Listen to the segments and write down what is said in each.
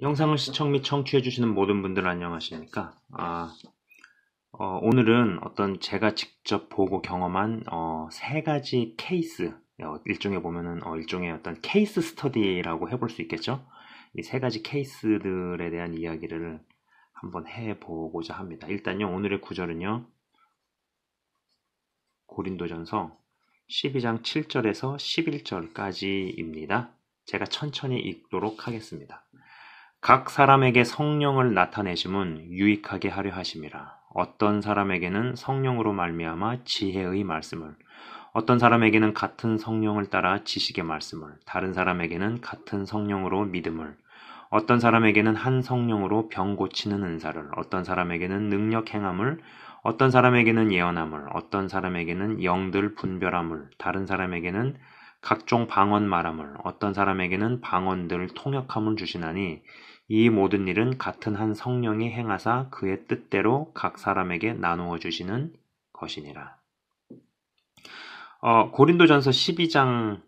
영상을 시청 및 청취해주시는 모든 분들 안녕하십니까? 오늘은 어떤 제가 직접 보고 경험한 세 가지 케이스, 일종의 보면은 일종의 어떤 케이스 스터디라고 해볼 수 있겠죠? 이 세 가지 케이스들에 대한 이야기를 한번 해보고자 합니다. 일단요, 오늘의 구절은요, 고린도전서 12장 7절에서 11절까지입니다. 제가 천천히 읽도록 하겠습니다. 각 사람에게 성령을 나타내심은 유익하게 하려 하심이라. 어떤 사람에게는 성령으로 말미암아 지혜의 말씀을, 어떤 사람에게는 같은 성령을 따라 지식의 말씀을, 다른 사람에게는 같은 성령으로 믿음을, 어떤 사람에게는 한 성령으로 병 고치는 은사를, 어떤 사람에게는 능력 행함을, 어떤 사람에게는 예언함을, 어떤 사람에게는 영들 분별함을, 다른 사람에게는 각종 방언 말함을, 어떤 사람에게는 방언들 통역함을 주시나니 이 모든 일은 같은 한 성령이 행하사 그의 뜻대로 각 사람에게 나누어 주시는 것이니라. 고린도전서 12장은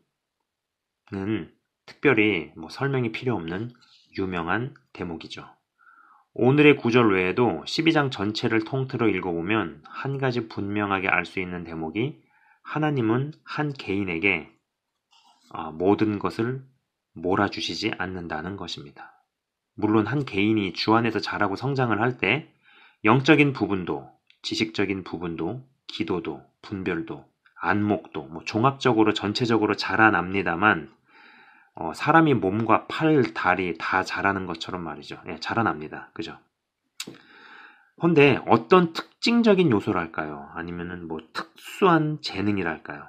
특별히 설명이 필요 없는 유명한 대목이죠. 오늘의 구절 외에도 12장 전체를 통틀어 읽어보면 한 가지 분명하게 알 수 있는 대목이 하나님은 한 개인에게 모든 것을 몰아주시지 않는다는 것입니다. 물론 한 개인이 주 안에서 자라고 성장을 할 때 영적인 부분도, 지식적인 부분도, 기도도, 분별도, 안목도 종합적으로 전체적으로 자라납니다만 사람이 몸과 팔, 다리 다 자라는 것처럼 말이죠. 예, 자라납니다. 그죠? 근데 어떤 특징적인 요소랄까요? 아니면은 특수한 재능이랄까요?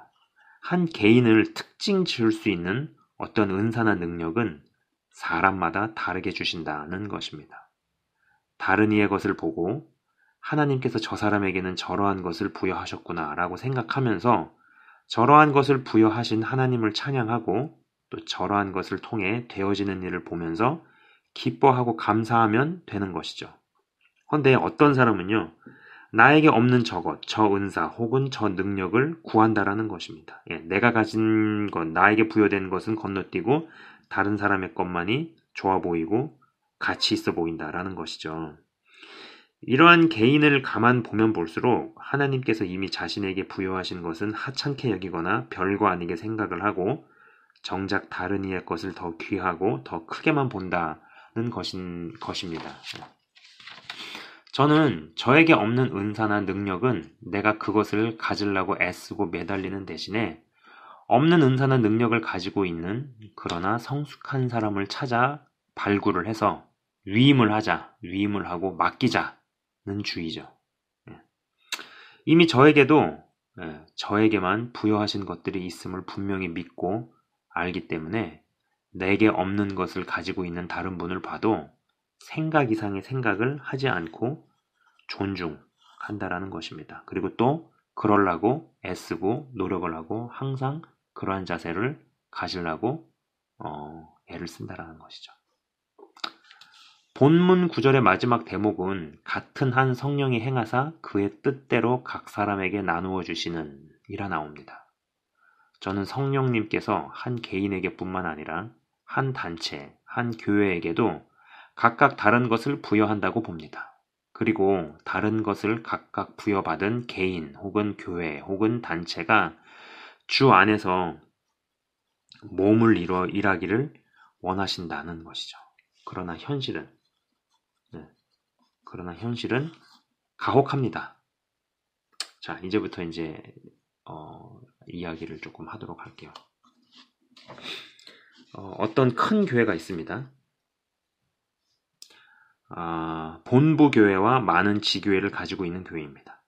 한 개인을 특징 지을 수 있는 어떤 은사나 능력은 사람마다 다르게 주신다는 것입니다. 다른 이의 것을 보고 하나님께서 저 사람에게는 저러한 것을 부여하셨구나 라고 생각하면서 저러한 것을 부여하신 하나님을 찬양하고 또 저러한 것을 통해 되어지는 일을 보면서 기뻐하고 감사하면 되는 것이죠. 그런데 어떤 사람은요, 나에게 없는 저것, 저 은사 혹은 저 능력을 구한다라는 것입니다. 예, 내가 가진 것, 나에게 부여된 것은 건너뛰고 다른 사람의 것만이 좋아 보이고 가치 있어 보인다라는 것이죠. 이러한 개인을 가만 보면 볼수록 하나님께서 이미 자신에게 부여하신 것은 하찮게 여기거나 별거 아니게 생각을 하고 정작 다른 이의 것을 더 귀하고 더 크게만 본다는 것입니다. 저는 저에게 없는 은사나 능력은 내가 그것을 가지려고 애쓰고 매달리는 대신에 없는 은사나 능력을 가지고 있는 그러나 성숙한 사람을 찾아 발굴을 해서 위임을 하고 맡기자는 주의죠. 이미 저에게만 부여하신 것들이 있음을 분명히 믿고 알기 때문에 내게 없는 것을 가지고 있는 다른 분을 봐도 생각 이상의 생각을 하지 않고 존중한다라는 것입니다. 그리고 또 그러려고 애쓰고 노력을 하고 항상 그러한 자세를 가지려고 애를 쓴다라는 것이죠. 본문 구절의 마지막 대목은 같은 한 성령이 행하사 그의 뜻대로 각 사람에게 나누어 주시는 이라 나옵니다. 저는 성령님께서 한 개인에게 뿐만 아니라 한 단체, 한 교회에게도 각각 다른 것을 부여한다고 봅니다. 그리고 다른 것을 각각 부여받은 개인 혹은 교회 혹은 단체가 주 안에서 몸을 이루어 일하기를 원하신다는 것이죠. 그러나 현실은 가혹합니다. 자, 이제부터 이제 이야기를 조금 하도록 할게요. 어떤 큰 교회가 있습니다. 본부 교회와 많은 지교회를 가지고 있는 교회입니다.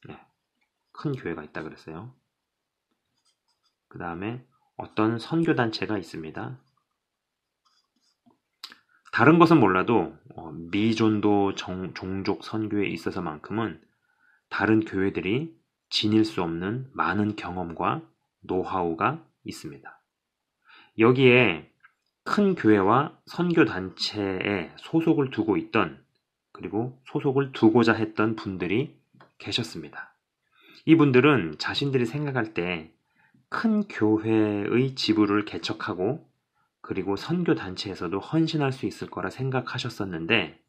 네, 큰 교회가 있다 그랬어요. 그 다음에 어떤 선교단체가 있습니다. 다른 것은 몰라도 미존도 종족 선교에 있어서만큼은 다른 교회들이 지닐 수 없는 많은 경험과 노하우가 있습니다. 여기에 큰 교회와 선교단체에 소속을 두고 있던 그리고 소속을 두고자 했던 분들이 계셨습니다. 이분들은 자신들이 생각할 때 큰 교회의 지부를 개척하고 그리고 선교 단체에서도 헌신할 수 있을 거라 생각하셨었는데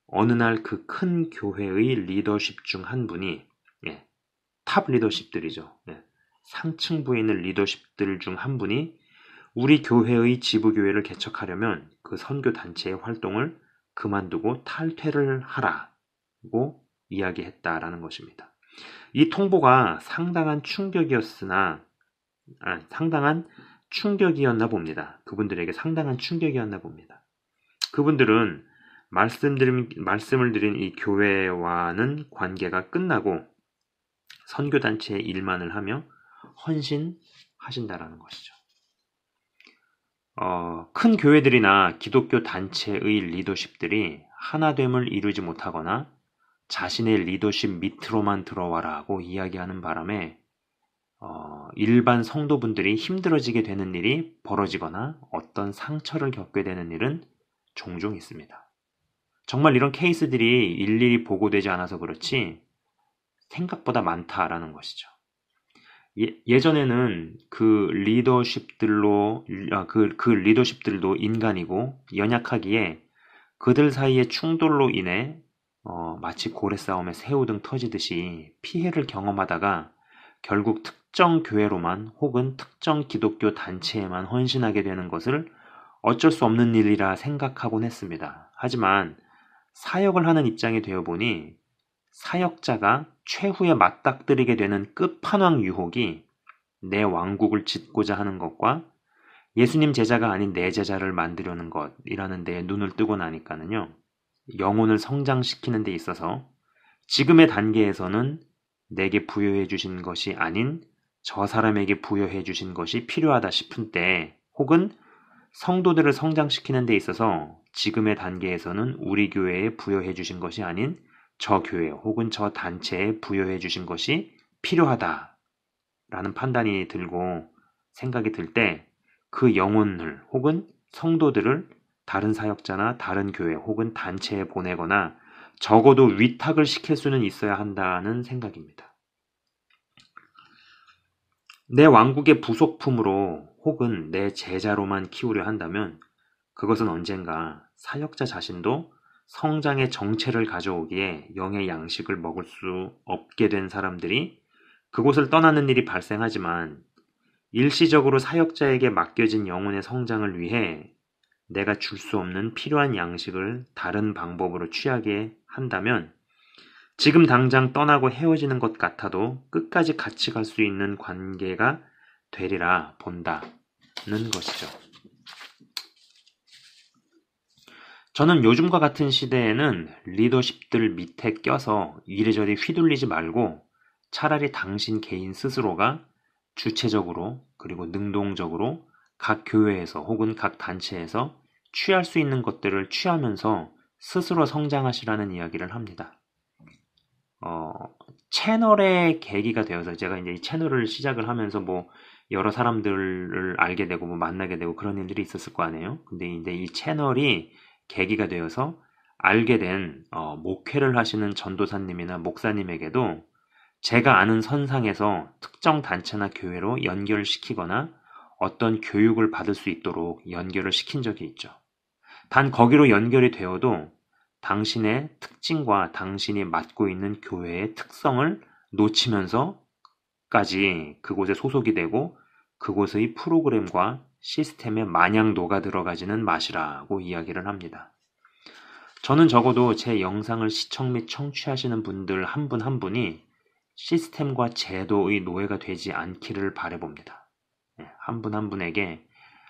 어느 날 그 큰 교회의 리더십 중 한 분이 탑 리더십들이죠. 상층부에 있는 리더십들 중 한 분이 우리 교회의 지부교회를 개척하려면 그 선교 단체의 활동을 그만두고 탈퇴를 하라고 이야기했다라는 것입니다. 이 통보가 상당한 충격이었나 봅니다. 그분들에게 상당한 충격이었나 봅니다. 그분들은 말씀을 드린 이 교회와는 관계가 끝나고 선교단체의 일만을 하며 헌신하신다라는 것이죠. 큰 교회들이나 기독교 단체의 리더십들이 하나됨을 이루지 못하거나 자신의 리더십 밑으로만 들어와라고 이야기하는 바람에 일반 성도분들이 힘들어지게 되는 일이 벌어지거나 어떤 상처를 겪게 되는 일은 종종 있습니다. 정말 이런 케이스들이 일일이 보고되지 않아서 그렇지 생각보다 많다라는 것이죠. 예전에는 그 리더십들도 인간이고 연약하기에 그들 사이의 충돌로 인해 마치 고래싸움에 새우등 터지듯이 피해를 경험하다가 결국 특정 교회로만 혹은 특정 기독교 단체에만 헌신하게 되는 것을 어쩔 수 없는 일이라 생각하곤 했습니다. 하지만 사역을 하는 입장이 되어보니 사역자가 최후에 맞닥뜨리게 되는 끝판왕 유혹이 내 왕국을 짓고자 하는 것과 예수님 제자가 아닌 내 제자를 만들려는 것이라는 데에 눈을 뜨고 나니까는요. 영혼을 성장시키는 데 있어서 지금의 단계에서는 내게 부여해 주신 것이 아닌 저 사람에게 부여해 주신 것이 필요하다 싶은 때 혹은 성도들을 성장시키는 데 있어서 지금의 단계에서는 우리 교회에 부여해 주신 것이 아닌 저 교회 혹은 저 단체에 부여해 주신 것이 필요하다라는 판단이 들고 생각이 들 때 그 영혼을 혹은 성도들을 다른 사역자나 다른 교회 혹은 단체에 보내거나 적어도 위탁을 시킬 수는 있어야 한다는 생각입니다. 내 왕국의 부속품으로 혹은 내 제자로만 키우려 한다면 그것은 언젠가 사역자 자신도 성장의 정체를 가져오기에 영의 양식을 먹을 수 없게 된 사람들이 그곳을 떠나는 일이 발생하지만 일시적으로 사역자에게 맡겨진 영혼의 성장을 위해 내가 줄 수 없는 필요한 양식을 다른 방법으로 취하게 한다면 지금 당장 떠나고 헤어지는 것 같아도 끝까지 같이 갈 수 있는 관계가 되리라 본다는 것이죠. 저는 요즘과 같은 시대에는 리더십들 밑에 껴서 이리저리 휘둘리지 말고 차라리 당신 개인 스스로가 주체적으로 그리고 능동적으로 각 교회에서 혹은 각 단체에서 취할 수 있는 것들을 취하면서 스스로 성장하시라는 이야기를 합니다. 채널의 계기가 되어서 제가 이제 이 채널을 시작을 하면서 여러 사람들을 알게 되고 만나게 되고 그런 일들이 있었을 거 아니에요. 근데 이제 이 채널이 계기가 되어서 알게 된 목회를 하시는 전도사님이나 목사님에게도 제가 아는 선상에서 특정 단체나 교회로 연결시키거나 어떤 교육을 받을 수 있도록 연결을 시킨 적이 있죠. 단 거기로 연결이 되어도 당신의 특징과 당신이 맡고 있는 교회의 특성을 놓치면서까지 그곳에 소속이 되고 그곳의 프로그램과 시스템에 마냥 녹아 들어가지는 마시라고 이야기를 합니다. 저는 적어도 제 영상을 시청 및 청취하시는 분들 한 분 한 분이 시스템과 제도의 노예가 되지 않기를 바라봅니다. 한 분 한 분에게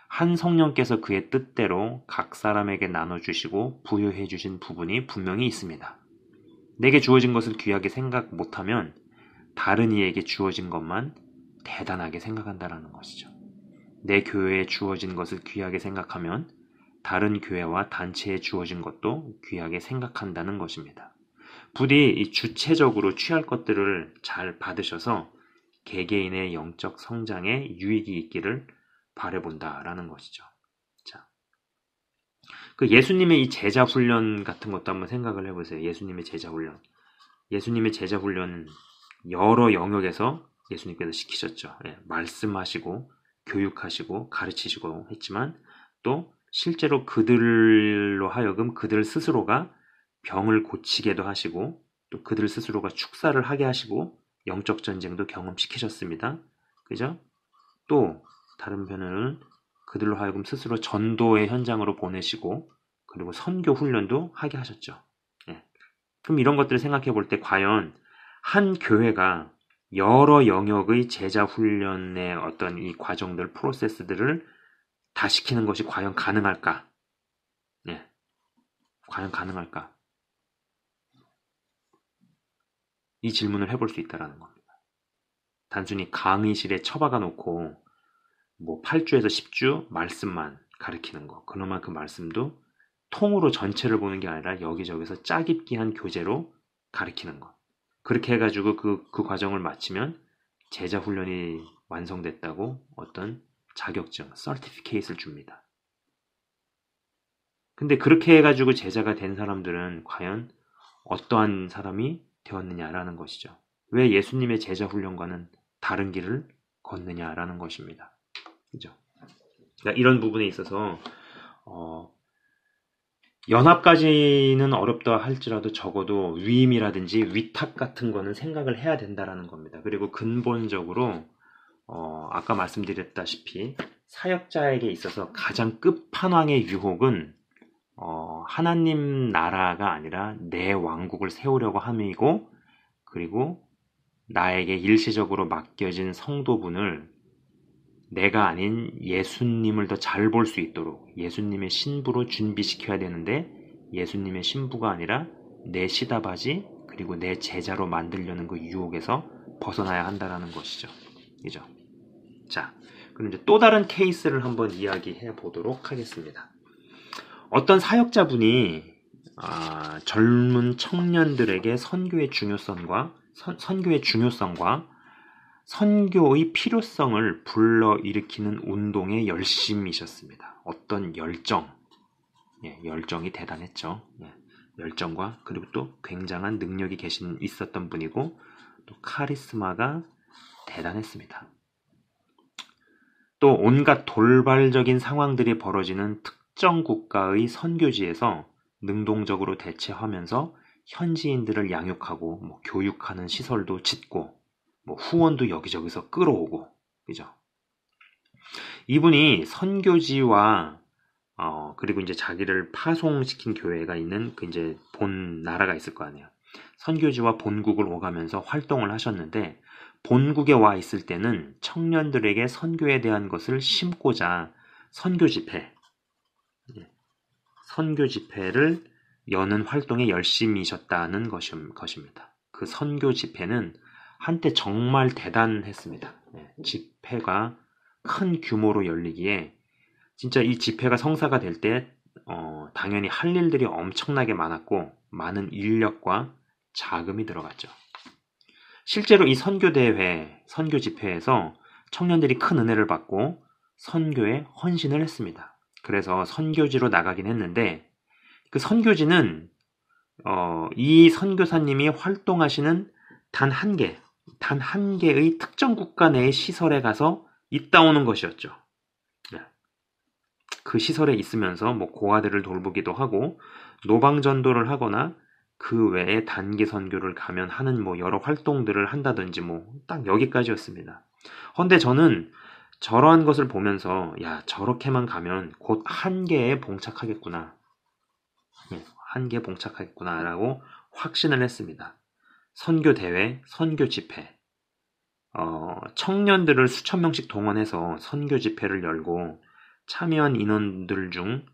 한 성령께서 그의 뜻대로 각 사람에게 나눠주시고 부여해 주신 부분이 분명히 있습니다. 내게 주어진 것을 귀하게 생각 못하면 다른 이에게 주어진 것만 대단하게 생각한다는 것이죠. 내 교회에 주어진 것을 귀하게 생각하면 다른 교회와 단체에 주어진 것도 귀하게 생각한다는 것입니다. 부디 이 주체적으로 취할 것들을 잘 받으셔서 개개인의 영적 성장에 유익이 있기를 바라본다라는 것이죠. 자, 그 예수님의 이 제자 훈련 같은 것도 한번 생각을 해보세요. 예수님의 제자 훈련. 예수님의 제자 훈련 여러 영역에서 예수님께서 시키셨죠. 말씀하시고 교육하시고 가르치시고 했지만 또 실제로 그들로 하여금 그들 스스로가 병을 고치게도 하시고 또 그들 스스로가 축사를 하게 하시고 영적 전쟁도 경험시키셨습니다. 그죠? 또 다른 편은 그들로 하여금 스스로 전도의 현장으로 보내시고 그리고 선교 훈련도 하게 하셨죠. 예. 그럼 이런 것들을 생각해 볼 때 과연 한 교회가 여러 영역의 제자 훈련의 어떤 이 과정들, 프로세스들을 다 시키는 것이 과연 가능할까? 예. 과연 가능할까? 이 질문을 해볼 수 있다는 겁니다. 단순히 강의실에 처박아 놓고 뭐 8주에서 10주 말씀만 가르치는 거. 그나마 그 말씀도 통으로 전체를 보는 게 아니라 여기저기서 짜깁기한 교재로 가르치는 거. 그렇게 해가지고 그 과정을 마치면 제자 훈련이 완성됐다고 어떤 자격증, 서티피케이트를 줍니다. 근데 그렇게 해가지고 제자가 된 사람들은 과연 어떠한 사람이 되었느냐라는 것이죠. 왜 예수님의 제자 훈련과는 다른 길을 걷느냐라는 것입니다. 그죠? 그러니까 이런 부분에 있어서 연합까지는 어렵다 할지라도 적어도 위임이라든지 위탁 같은 거는 생각을 해야 된다라는 겁니다. 그리고 근본적으로 아까 말씀드렸다시피 사역자에게 있어서 가장 끝판왕의 유혹은 하나님 나라가 아니라 내 왕국을 세우려고 함이고 그리고 나에게 일시적으로 맡겨진 성도분을 내가 아닌 예수님을 더 잘 볼 수 있도록 예수님의 신부로 준비시켜야 되는데 예수님의 신부가 아니라 내 시다바지 그리고 내 제자로 만들려는 그 유혹에서 벗어나야 한다는 것이죠. 그죠? 자, 그럼 이제 또 다른 케이스를 한번 이야기해 보도록 하겠습니다. 어떤 사역자분이 젊은 청년들에게 선교의 중요성과 선교의 필요성을 불러일으키는 운동에 열심이셨습니다. 어떤 열정, 열정이 대단했죠. 열정과 그리고 또 굉장한 능력이 있었던 분이고 또 카리스마가 대단했습니다. 또 온갖 돌발적인 상황들이 벌어지는 특정 국가의 선교지에서 능동적으로 대처하면서 현지인들을 양육하고 교육하는 시설도 짓고 후원도 여기저기서 끌어오고, 그죠? 이분이 선교지와 그리고 이제 자기를 파송시킨 교회가 있는 그 이제 본 나라가 있을 거 아니에요. 선교지와 본국을 오가면서 활동을 하셨는데 본국에 와 있을 때는 청년들에게 선교에 대한 것을 심고자 선교 집회를 여는 활동에 열심이셨다는 것입니다. 그 선교 집회는 한때 정말 대단했습니다. 집회가 큰 규모로 열리기에 진짜 이 집회가 성사가 될 때 당연히 할 일들이 엄청나게 많았고 많은 인력과 자금이 들어갔죠. 실제로 이 선교대회, 선교 집회에서 청년들이 큰 은혜를 받고 선교에 헌신을 했습니다. 그래서 선교지로 나가긴 했는데 그 선교지는 이 선교사님이 활동하시는 단 한 개의 특정 국가 내의 시설에 가서 있다 오는 것이었죠. 그 시설에 있으면서 고아들을 돌보기도 하고 노방전도를 하거나 그 외에 단기 선교를 가면 하는 여러 활동들을 한다든지 딱 여기까지였습니다. 그런데 저는 저러한 것을 보면서 저렇게만 가면 곧 한계에 봉착하겠구나. 한계에 봉착하겠구나라고 확신을 했습니다. 선교 대회, 선교 집회, 청년들을 수천 명씩 동원해서 선교 집회를 열고 참여한 인원들 중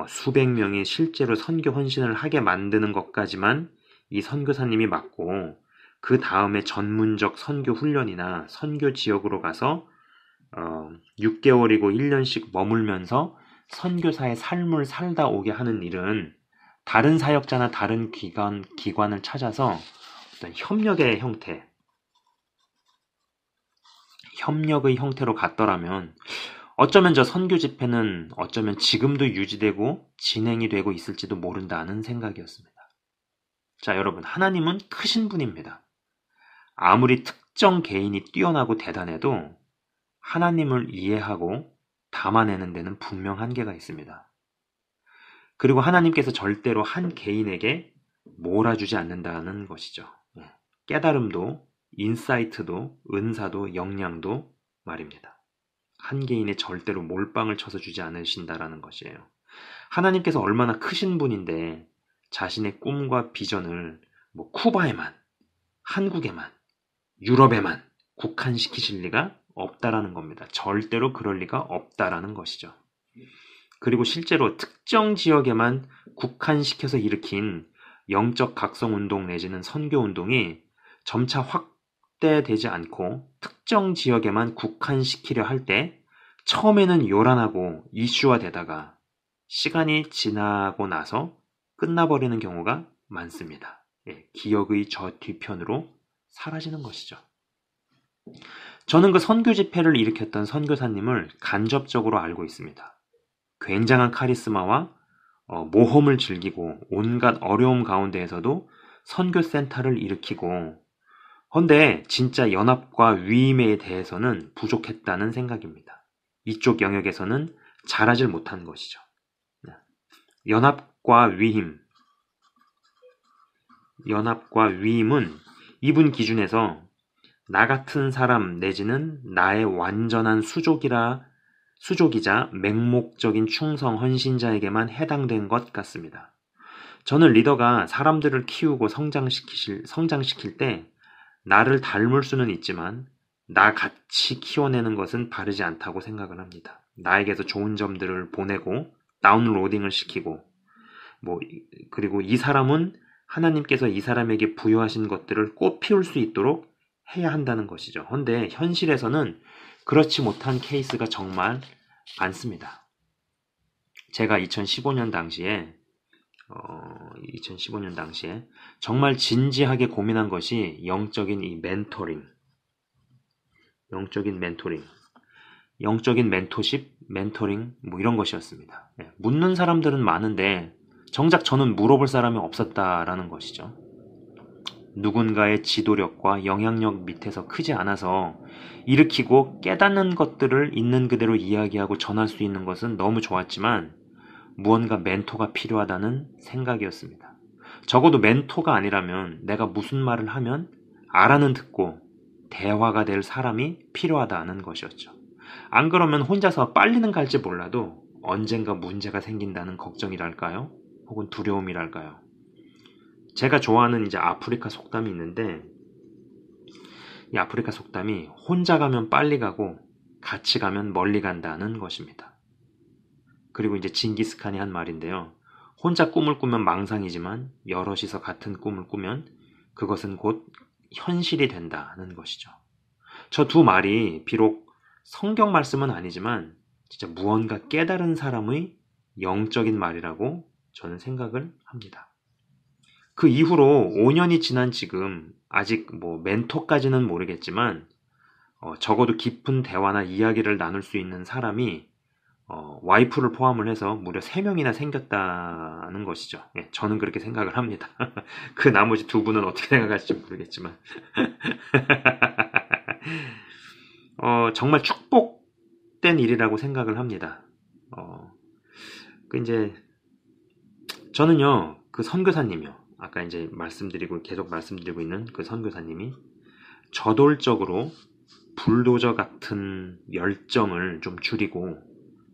수백 명이 실제로 선교 헌신을 하게 만드는 것까지만 이 선교사님이 맡고 그 다음에 전문적 선교 훈련이나 선교 지역으로 가서 6개월이고 1년씩 머물면서 선교사의 삶을 살다 오게 하는 일은 다른 사역자나 다른 기관을 찾아서 어떤 협력의 형태로 갔더라면 어쩌면 저 선교 집회는 어쩌면 지금도 유지되고 진행이 되고 있을지도 모른다는 생각이었습니다. 자, 여러분, 하나님은 크신 분입니다. 아무리 특정 개인이 뛰어나고 대단해도 하나님을 이해하고 담아내는 데는 분명 한계가 있습니다. 그리고 하나님께서 절대로 한 개인에게 몰아주지 않는다는 것이죠. 깨달음도, 인사이트도, 은사도, 역량도 말입니다. 한 개인에 절대로 몰빵을 쳐서 주지 않으신다라는 것이에요. 하나님께서 얼마나 크신 분인데 자신의 꿈과 비전을 쿠바에만, 한국에만, 유럽에만 국한시키실 리가 없다라는 겁니다. 절대로 그럴 리가 없다라는 것이죠. 그리고 실제로 특정 지역에만 국한시켜서 일으킨 영적 각성운동 내지는 선교운동이 점차 확대되지 않고 특정 지역에만 국한시키려 할 때 처음에는 요란하고 이슈화되다가 시간이 지나고 나서 끝나버리는 경우가 많습니다. 기억의 저 뒤편으로 사라지는 것이죠. 저는 그 선교 집회를 일으켰던 선교사님을 간접적으로 알고 있습니다. 굉장한 카리스마와 모험을 즐기고 온갖 어려움 가운데에서도 선교센터를 일으키고, 헌데 진짜 연합과 위임에 대해서는 부족했다는 생각입니다. 이쪽 영역에서는 잘하질 못한 것이죠. 연합과 위임은 이분 기준에서 나 같은 사람 내지는 나의 완전한 수족이자 맹목적인 충성 헌신자에게만 해당된 것 같습니다. 저는 리더가 사람들을 키우고 성장시킬 때 나를 닮을 수는 있지만 나같이 키워내는 것은 바르지 않다고 생각을 합니다. 나에게서 좋은 점들을 보내고 다운로딩을 시키고 그리고 이 사람은 하나님께서 이 사람에게 부여하신 것들을 꽃피울 수 있도록 해야 한다는 것이죠. 그런데 현실에서는 그렇지 못한 케이스가 정말 많습니다. 제가 2015년 당시에 정말 진지하게 고민한 것이 영적인 멘토십, 멘토링 이런 것이었습니다. 묻는 사람들은 많은데 정작 저는 물어볼 사람이 없었다라는 것이죠. 누군가의 지도력과 영향력 밑에서 크지 않아서 일으키고 깨닫는 것들을 있는 그대로 이야기하고 전할 수 있는 것은 너무 좋았지만 무언가 멘토가 필요하다는 생각이었습니다. 적어도 멘토가 아니라면 내가 무슨 말을 하면 알아는 듣고 대화가 될 사람이 필요하다는 것이었죠. 안 그러면 혼자서 빨리는 갈지 몰라도 언젠가 문제가 생긴다는 걱정이랄까요? 혹은 두려움이랄까요? 제가 좋아하는 이제 아프리카 속담이 있는데, 이 아프리카 속담이 혼자 가면 빨리 가고 같이 가면 멀리 간다는 것입니다. 그리고 이제 징기스칸이 한 말인데요. 혼자 꿈을 꾸면 망상이지만 여럿이서 같은 꿈을 꾸면 그것은 곧 현실이 된다는 것이죠. 저 두 말이 비록 성경 말씀은 아니지만 진짜 무언가 깨달은 사람의 영적인 말이라고 저는 생각을 합니다. 그 이후로 5년이 지난 지금 아직 멘토까지는 모르겠지만 적어도 깊은 대화나 이야기를 나눌 수 있는 사람이 와이프를 포함을 해서 무려 3명이나 생겼다는 것이죠. 저는 그렇게 생각을 합니다. 그 나머지 2분은 어떻게 생각하실지 모르겠지만 정말 축복된 일이라고 생각을 합니다. 저는요, 그 선교사님이요. 아까 이제 계속 말씀드리고 있는 그 선교사님이 저돌적으로 불도저 같은 열정을 좀 줄이고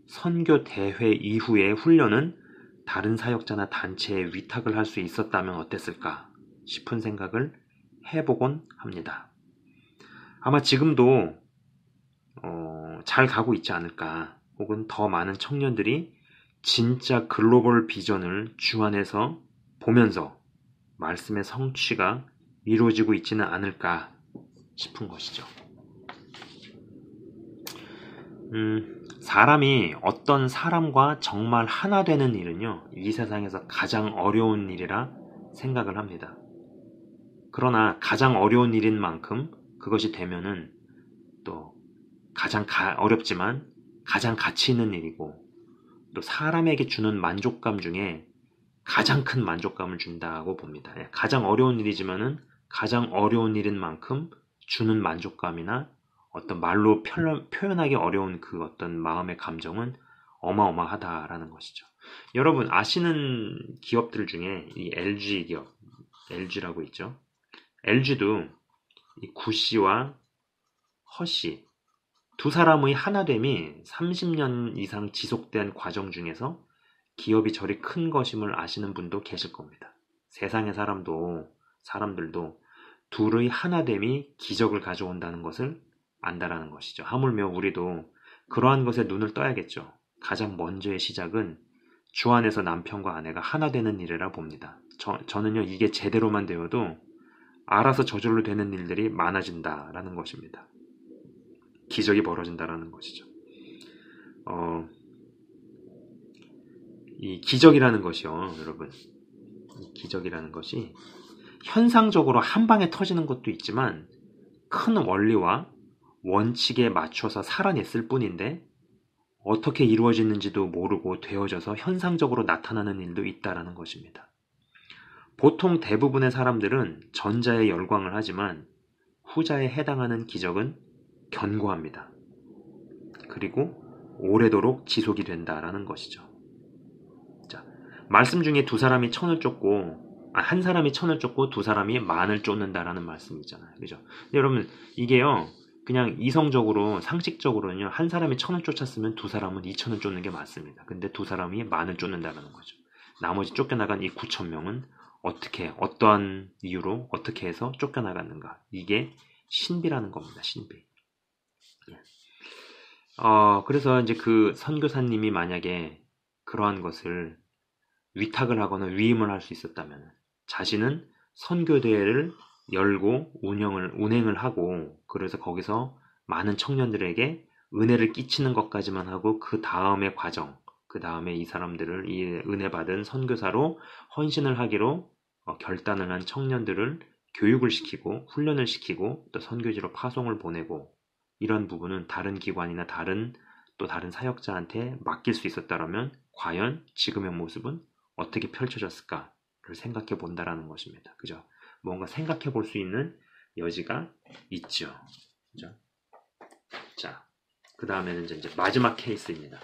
선교 대회 이후의 훈련은 다른 사역자나 단체에 위탁을 할 수 있었다면 어땠을까 싶은 생각을 해보곤 합니다. 아마 지금도 잘 가고 있지 않을까, 혹은 더 많은 청년들이 진짜 글로벌 비전을 주안에서 보면서 말씀의 성취가 이루어지고 있지는 않을까 싶은 것이죠. 사람이 어떤 사람과 정말 하나 되는 일은요, 이 세상에서 가장 어려운 일이라 생각을 합니다. 그러나 가장 어려운 일인 만큼 그것이 되면은 또 가장 어렵지만 가장 가치 있는 일이고, 또 사람에게 주는 만족감 중에 가장 큰 만족감을 준다고 봅니다. 가장 어려운 일이지만은 가장 어려운 일인 만큼 주는 만족감이나 어떤 말로 표현하기 어려운 그 어떤 마음의 감정은 어마어마하다라는 것이죠. 여러분 아시는 기업들 중에 이 LG 기업, LG라고 있죠. LG도 이 구씨와 허씨 두 사람의 하나됨이 30년 이상 지속된 과정 중에서 기업이 저리 큰 것임을 아시는 분도 계실 겁니다. 세상의 사람들도 둘의 하나됨이 기적을 가져온다는 것을 안다라는 것이죠. 하물며 우리도 그러한 것에 눈을 떠야겠죠. 가장 먼저의 시작은 주 안에서 남편과 아내가 하나 되는 일이라 봅니다. 저는요, 이게 제대로만 되어도 알아서 저절로 되는 일들이 많아진다라는 것입니다. 기적이 벌어진다라는 것이죠. 이 기적이라는 것이요, 여러분. 이 기적이라는 것이 현상적으로 한 방에 터지는 것도 있지만 큰 원리와 원칙에 맞춰서 살아냈을 뿐인데 어떻게 이루어지는지도 모르고 되어져서 현상적으로 나타나는 일도 있다라는 것입니다. 보통 대부분의 사람들은 전자에 열광을 하지만 후자에 해당하는 기적은 견고합니다. 그리고 오래도록 지속이 된다라는 것이죠. 자, 말씀 중에 한 사람이 천을 쫓고 두 사람이 만을 쫓는다라는 말씀이 있잖아요. 그죠? 여러분, 이게요, 그냥 이성적으로, 상식적으로는요, 한 사람이 천을 쫓았으면 두 사람은 2천을 쫓는 게 맞습니다. 근데 두 사람이 만을 쫓는다라는 거죠. 나머지 쫓겨나간 이 9천 명은 어떠한 이유로, 어떻게 해서 쫓겨나갔는가. 이게 신비라는 겁니다, 신비. 그래서 이제 그 선교사님이 만약에 그러한 것을 위탁을 하거나 위임을 할 수 있었다면 자신은 선교대회를 열고 운행을 하고 그래서 거기서 많은 청년들에게 은혜를 끼치는 것까지만 하고 그 다음의 과정, 그 다음에 이 사람들을 이 은혜 받은 선교사로 헌신을 하기로 결단을 한 청년들을 교육을 시키고 훈련을 시키고 또 선교지로 파송을 보내고 이런 부분은 다른 기관이나 다른 사역자한테 맡길 수 있었다면 과연 지금의 모습은 어떻게 펼쳐졌을까를 생각해 본다라는 것입니다. 그죠? 뭔가 생각해 볼 수 있는 여지가 있죠. 그죠? 자, 그 다음에는 이제 마지막 케이스입니다.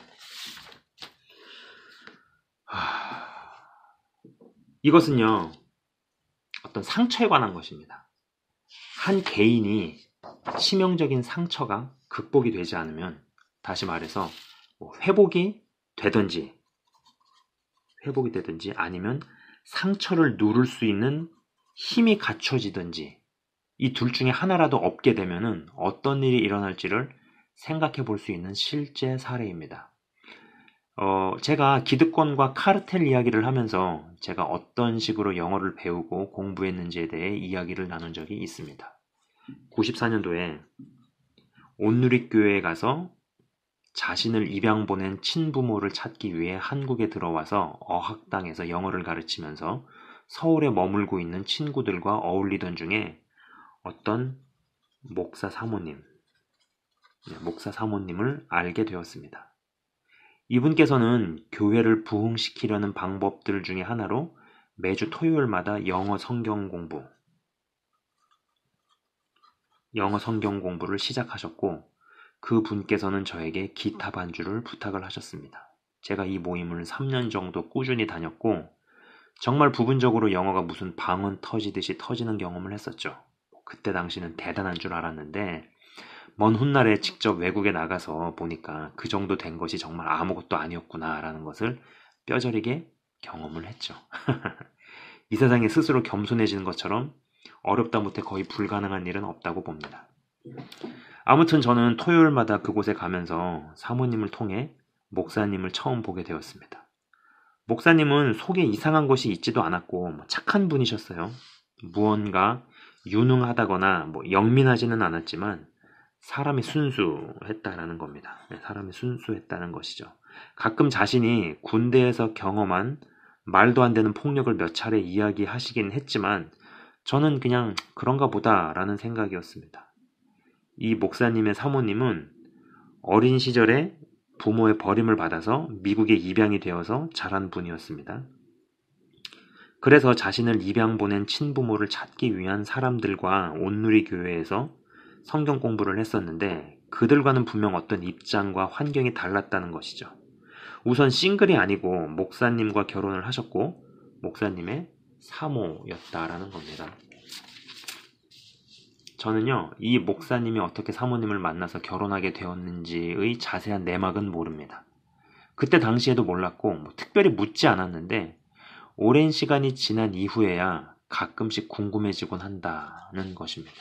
이것은요, 어떤 상처에 관한 것입니다. 한 개인이 치명적인 상처가 극복이 되지 않으면, 다시 말해서 회복이 되든지 아니면 상처를 누를 수 있는 힘이 갖춰지든지 이 둘 중에 하나라도 없게 되면은 어떤 일이 일어날지를 생각해 볼 수 있는 실제 사례입니다. 제가 기득권과 카르텔 이야기를 하면서 제가 어떤 식으로 영어를 배우고 공부했는지에 대해 이야기를 나눈 적이 있습니다. 94년도에 온누리교회에 가서 자신을 입양 보낸 친부모를 찾기 위해 한국에 들어와서 어학당에서 영어를 가르치면서 서울에 머물고 있는 친구들과 어울리던 중에 어떤 목사 사모님을 알게 되었습니다. 이분께서는 교회를 부흥시키려는 방법들 중에 하나로 매주 토요일마다 영어 성경 공부를 시작하셨고 그 분께서는 저에게 기타 반주를 부탁을 하셨습니다. 제가 이 모임을 3년 정도 꾸준히 다녔고 정말 부분적으로 영어가 무슨 방언 터지듯이 터지는 경험을 했었죠. 그때 당시는 대단한 줄 알았는데 먼 훗날에 직접 외국에 나가서 보니까 그 정도 된 것이 정말 아무것도 아니었구나라는 것을 뼈저리게 경험을 했죠. 이 세상에 스스로 겸손해지는 것처럼 어렵다 못해 거의 불가능한 일은 없다고 봅니다. 아무튼 저는 토요일마다 그곳에 가면서 사모님을 통해 목사님을 처음 보게 되었습니다. 목사님은 속에 이상한 것이 있지도 않았고 착한 분이셨어요. 무언가 유능하다거나 영민하지는 않았지만 사람이 순수했다라는 겁니다. 사람이 순수했다는 것이죠. 가끔 자신이 군대에서 경험한 말도 안 되는 폭력을 몇 차례 이야기하시긴 했지만 저는 그냥 그런가 보다라는 생각이었습니다. 이 목사님의 사모님은 어린 시절에 부모의 버림을 받아서 미국에 입양이 되어서 자란 분이었습니다. 그래서 자신을 입양 보낸 친부모를 찾기 위한 사람들과 온누리 교회에서 성경 공부를 했었는데 그들과는 분명 어떤 입장과 환경이 달랐다는 것이죠. 우선 싱글이 아니고 목사님과 결혼을 하셨고 목사님의 사모였다라는 겁니다. 저는요, 이 목사님이 어떻게 사모님을 만나서 결혼하게 되었는지의 자세한 내막은 모릅니다. 그때 당시에도 몰랐고 특별히 묻지 않았는데 오랜 시간이 지난 이후에야 가끔씩 궁금해지곤 한다는 것입니다.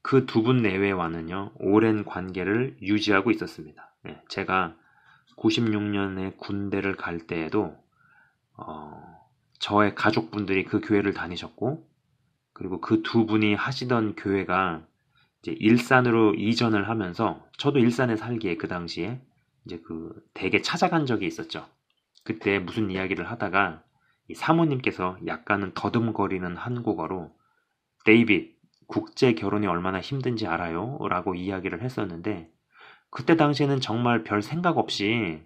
그 두 분 내외와는요, 오랜 관계를 유지하고 있었습니다. 제가 96년에 군대를 갈 때에도 저의 가족분들이 그 교회를 다니셨고, 그리고 그 두 분이 하시던 교회가 이제 일산으로 이전을 하면서 저도 일산에 살기에 그 당시에 이제 그 댁에 찾아간 적이 있었죠. 그때 무슨 이야기를 하다가 이 사모님께서 약간은 더듬거리는 한국어로 데이빗, 국제 결혼이 얼마나 힘든지 알아요? 라고 이야기를 했었는데 그때 당시에는 정말 별 생각 없이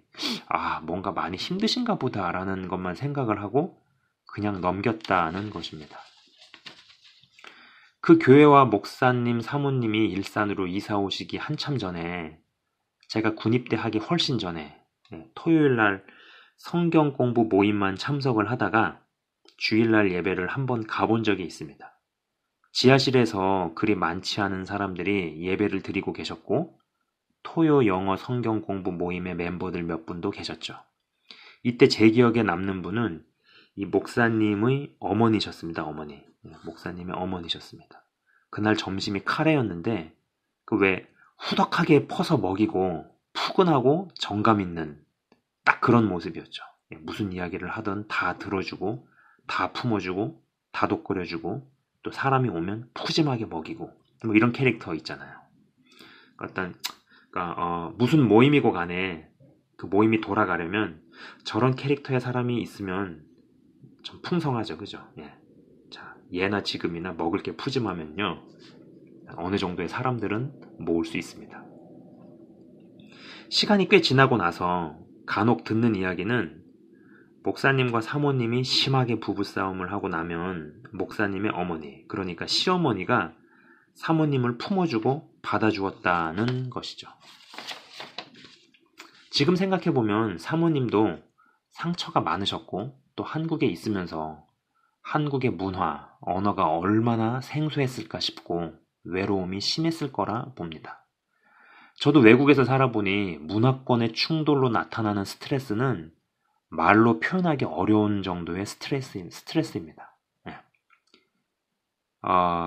뭔가 많이 힘드신가 보다라는 것만 생각을 하고 그냥 넘겼다는 것입니다. 그 교회와 목사님, 사모님이 일산으로 이사 오시기 한참 전에 제가 군입대 하기 훨씬 전에 토요일날 성경 공부 모임만 참석을 하다가 주일날 예배를 한번 가본 적이 있습니다. 지하실에서 그리 많지 않은 사람들이 예배를 드리고 계셨고 토요 영어 성경 공부 모임의 멤버들 몇 분도 계셨죠. 이때 제 기억에 남는 분은 이 목사님의 어머니셨습니다. 어머니. 목사님의 어머니셨습니다. 그날 점심이 카레였는데 그 왜 후덕하게 퍼서 먹이고 푸근하고 정감 있는 딱 그런 모습이었죠. 무슨 이야기를 하든 다 들어주고 다 품어주고 다독거려주고 또 사람이 오면 푸짐하게 먹이고 뭐 이런 캐릭터 있잖아요. 무슨 모임이고 간에 그 모임이 돌아가려면 저런 캐릭터의 사람이 있으면 좀 풍성하죠. 그죠? 자, 예나 지금이나 먹을 게 푸짐하면요. 어느 정도의 사람들은 모을 수 있습니다. 시간이 꽤 지나고 나서 간혹 듣는 이야기는 목사님과 사모님이 심하게 부부싸움을 하고 나면 목사님의 어머니, 그러니까 시어머니가 사모님을 품어주고 받아주었다는 것이죠. 지금 생각해보면 사모님도 상처가 많으셨고 또 한국에 있으면서 한국의 문화, 언어가 얼마나 생소했을까 싶고 외로움이 심했을 거라 봅니다. 저도 외국에서 살아보니 문화권의 충돌로 나타나는 스트레스는 말로 표현하기 어려운 정도의 스트레스입니다.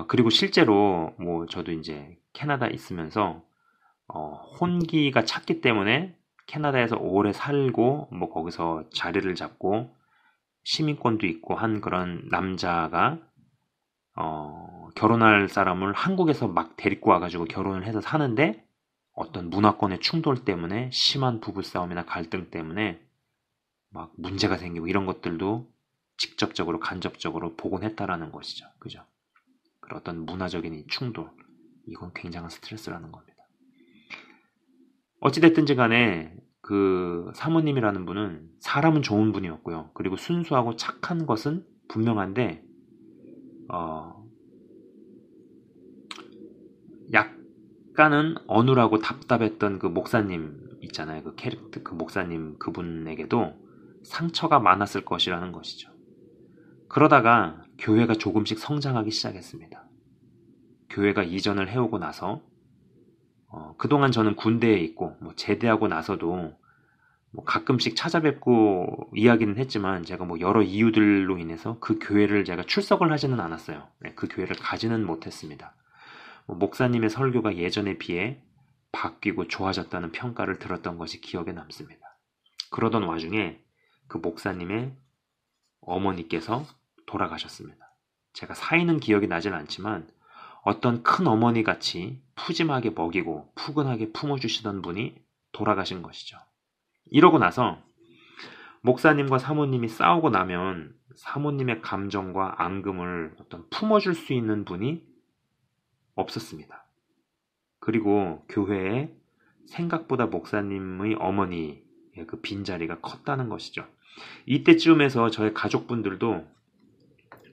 그리고 실제로 저도 이제 캐나다 있으면서 혼기가 찼기 때문에 캐나다에서 오래 살고 거기서 자리를 잡고 시민권도 있고 한 그런 남자가 결혼할 사람을 한국에서 막 데리고 와가지고 결혼을 해서 사는데 어떤 문화권의 충돌 때문에 심한 부부싸움이나 갈등 때문에 막 문제가 생기고 이런 것들도 직접적으로 간접적으로 보곤 했다라는 것이죠. 그죠? 그런 어떤 문화적인 이 충돌, 이건 굉장한 스트레스라는 겁니다. 어찌됐든지 간에 그 사모님이라는 분은 사람은 좋은 분이었고요. 그리고 순수하고 착한 것은 분명한데 약간은 어눌하고 답답했던 그 목사님 있잖아요. 그 캐릭터, 그 목사님 그분에게도 상처가 많았을 것이라는 것이죠. 그러다가 교회가 조금씩 성장하기 시작했습니다. 교회가 이전을 해오고 나서 그동안 저는 군대에 있고 제대하고 나서도 가끔씩 찾아뵙고 이야기는 했지만 제가 여러 이유들로 인해서 그 교회를 제가 출석을 하지는 않았어요. 그 교회를 가지는 못했습니다. 목사님의 설교가 예전에 비해 바뀌고 좋아졌다는 평가를 들었던 것이 기억에 남습니다. 그러던 와중에 그 목사님의 어머니께서 돌아가셨습니다. 제가 사이는 기억이 나진 않지만 어떤 큰 어머니 같이 푸짐하게 먹이고 푸근하게 품어주시던 분이 돌아가신 것이죠. 이러고 나서 목사님과 사모님이 싸우고 나면 사모님의 감정과 앙금을 어떤 품어줄 수 있는 분이 없었습니다. 그리고 교회에 생각보다 목사님의 어머니의 그 빈자리가 컸다는 것이죠. 이때쯤에서 저의 가족분들도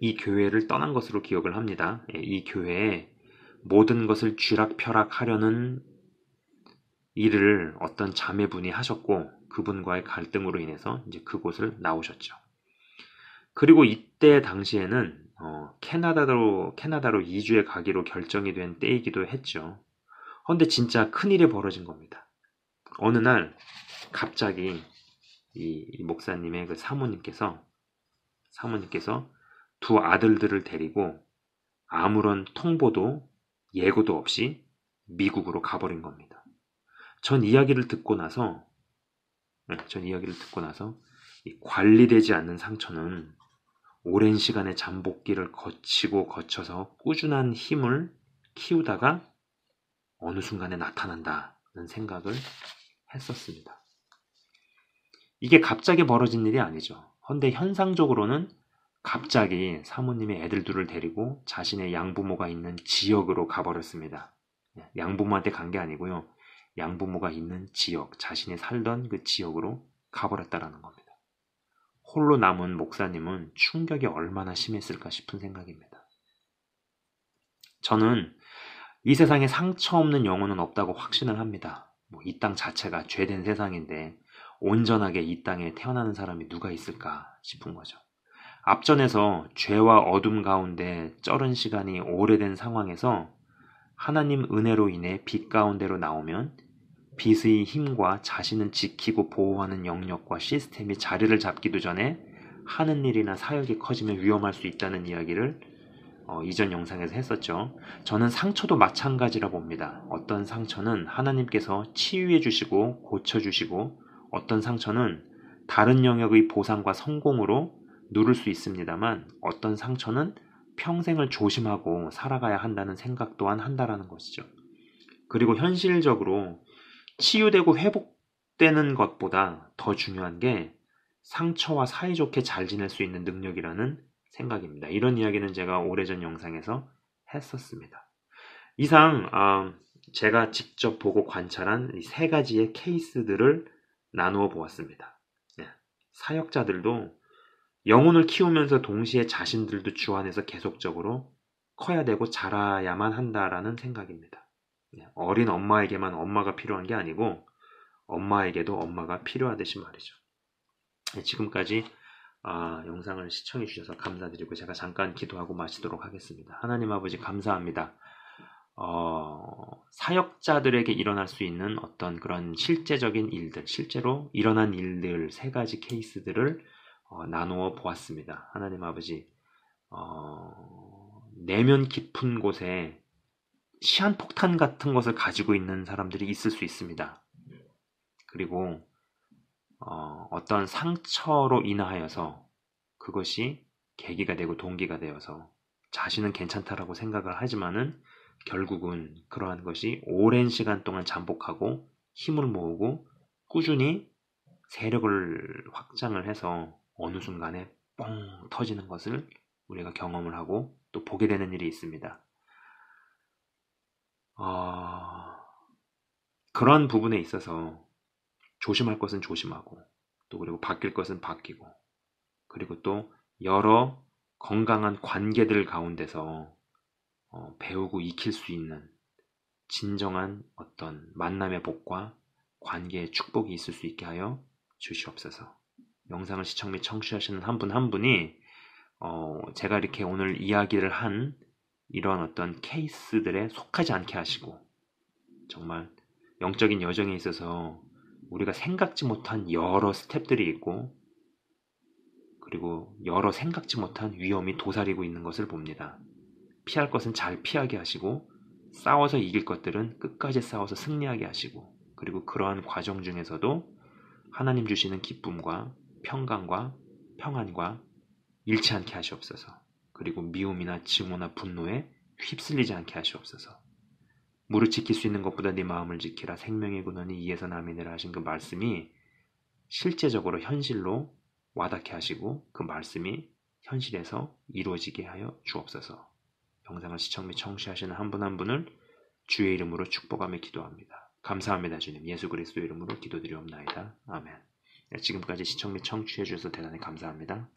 이 교회를 떠난 것으로 기억을 합니다. 이 교회에 모든 것을 쥐락펴락 하려는 일을 어떤 자매분이 하셨고 그분과의 갈등으로 인해서 이제 그곳을 나오셨죠. 그리고 이때 당시에는 캐나다로 이주해 가기로 결정이 된 때이기도 했죠. 그런데 진짜 큰일이 벌어진 겁니다. 어느 날 갑자기 이 목사님의 그 사모님께서 두 아들들을 데리고 아무런 통보도 예고도 없이 미국으로 가버린 겁니다. 전 이야기를 듣고 나서 이 관리되지 않는 상처는 오랜 시간의 잠복기를 거쳐서 꾸준한 힘을 키우다가 어느 순간에 나타난다는 생각을 했었습니다. 이게 갑자기 벌어진 일이 아니죠. 헌데 현상적으로는 갑자기 사모님의 애들 둘을 데리고 자신의 양부모가 있는 지역으로 가버렸습니다. 양부모한테 간 게 아니고요. 양부모가 있는 지역, 자신이 살던 그 지역으로 가버렸다라는 겁니다. 홀로 남은 목사님은 충격이 얼마나 심했을까 싶은 생각입니다. 저는 이 세상에 상처 없는 영혼은 없다고 확신을 합니다. 이 땅 자체가 죄된 세상인데 온전하게 이 땅에 태어나는 사람이 누가 있을까 싶은 거죠. 앞전에서 죄와 어둠 가운데 쩔은 시간이 오래된 상황에서 하나님 은혜로 인해 빛 가운데로 나오면 빛의 힘과 자신을 지키고 보호하는 영역과 시스템이 자리를 잡기도 전에 하는 일이나 사역이 커지면 위험할 수 있다는 이야기를 이전 영상에서 했었죠. 저는 상처도 마찬가지라 봅니다. 어떤 상처는 하나님께서 치유해 주시고 고쳐주시고 어떤 상처는 다른 영역의 보상과 성공으로 누를 수 있습니다만 어떤 상처는 평생을 조심하고 살아가야 한다는 생각 또한 한다라는 것이죠. 그리고 현실적으로 치유되고 회복되는 것보다 더 중요한 게 상처와 사이좋게 잘 지낼 수 있는 능력이라는 생각입니다. 이런 이야기는 제가 오래전 영상에서 했었습니다. 이상 제가 직접 보고 관찰한 이 세 가지의 케이스들을 나누어 보았습니다. 사역자들도 영혼을 키우면서 동시에 자신들도 주 안에서 계속적으로 커야 되고 자라야만 한다라는 생각입니다. 어린 엄마에게만 엄마가 필요한 게 아니고 엄마에게도 엄마가 필요하듯이 말이죠. 지금까지 영상을 시청해 주셔서 감사드리고 제가 잠깐 기도하고 마치도록 하겠습니다. 하나님 아버지 감사합니다. 사역자들에게 일어날 수 있는 어떤 그런 실제적인 일들, 실제로 일어난 일들 세 가지 케이스들을 나누어 보았습니다. 하나님 아버지 내면 깊은 곳에 시한폭탄 같은 것을 가지고 있는 사람들이 있을 수 있습니다. 그리고 어떤 상처로 인하여서 그것이 계기가 되고 동기가 되어서 자신은 괜찮다라고 생각을 하지만은 결국은 그러한 것이 오랜 시간 동안 잠복하고 힘을 모으고 꾸준히 세력을 확장을 해서 어느 순간에 뻥 터지는 것을 우리가 경험을 하고 또 보게 되는 일이 있습니다. 그런 부분에 있어서 조심할 것은 조심하고 또 그리고 바뀔 것은 바뀌고 그리고 또 여러 건강한 관계들 가운데서 배우고 익힐 수 있는 진정한 어떤 만남의 복과 관계의 축복이 있을 수 있게 하여 주시옵소서. 영상을 시청 및 청취하시는 한 분 한 분이 제가 이렇게 오늘 이야기를 한 이런 어떤 케이스들에 속하지 않게 하시고 정말 영적인 여정에 있어서 우리가 생각지 못한 여러 스텝들이 있고 그리고 여러 생각지 못한 위험이 도사리고 있는 것을 봅니다. 피할 것은 잘 피하게 하시고 싸워서 이길 것들은 끝까지 싸워서 승리하게 하시고 그리고 그러한 과정 중에서도 하나님 주시는 기쁨과 평강과 평안과 잃지 않게 하시옵소서. 그리고 미움이나 증오나 분노에 휩쓸리지 않게 하시옵소서. 무릇 지킬 수 있는 것보다 네 마음을 지키라 생명의 근원이 이에서 남이니라 하신 그 말씀이 실제적으로 현실로 와닿게 하시고 그 말씀이 현실에서 이루어지게 하여 주옵소서. 영상을 시청 및 청취하시는 한 분 한 분을 주의 이름으로 축복하며 기도합니다. 감사합니다. 주님 예수 그리스도 이름으로 기도드리옵나이다. 아멘. 지금까지 시청 및 청취해 주셔서 대단히 감사합니다.